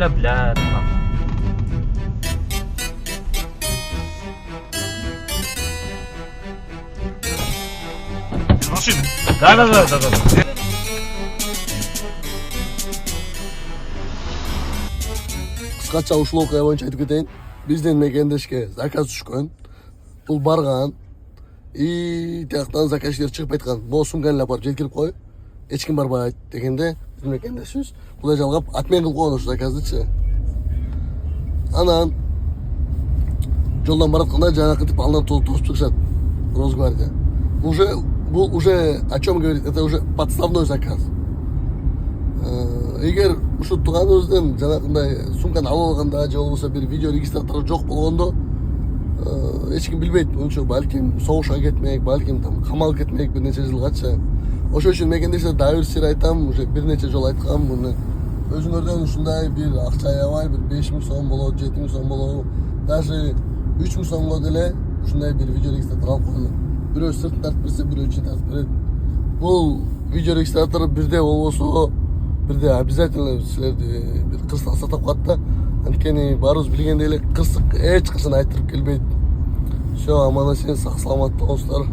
بلاد. Машина. Да. Кыскача ушул окуя боюнча айтып кетейин. Биздин мекендешке заказ түшкөн. Бул барган. Тияктан заказчиктер чыгып айткан. Могу сумканы эле апарып жеткирип кой. Эч ким барбайт дегенде биздин мекендешибиз кудай жалгап отмен кылып койгон ушу заказдычы. Анан жолдон баратканда жанакы тип алдан тосуп чыгышат. Росгвардия. Бул уже о чем говорит? Это уже подставной заказ. Эгер ушу тууганыбыздын жанакындай сумканы алып алганда же болбосо бир видео регистратору жок болгондо эч ким билбейт. Ошо балким согушка кетмек, балким там камалып кетмек бир нече жылгача. Ошол үчүн мекендештерге дагы бир сыр айтам, уже бир нече жолу айткам муну. Өзүңөрдөн ушундай бир акча аябай, бир 5000 сом болот, 7000 сом болот, даже 3000 сомго деле ушундай бир видео регистратор алып койгон. Бирөө сыртын тартып берсе, бирөө ичин тартып берет. Бул видео регистратор бирде болбосо, бирде обязательно силерди бир кырсык сатып калат да. Анткени баарыбыз билгендей эле кырсык эч качан айтырып келбейт. Все, аман эсен, сак саламат болуңуздар.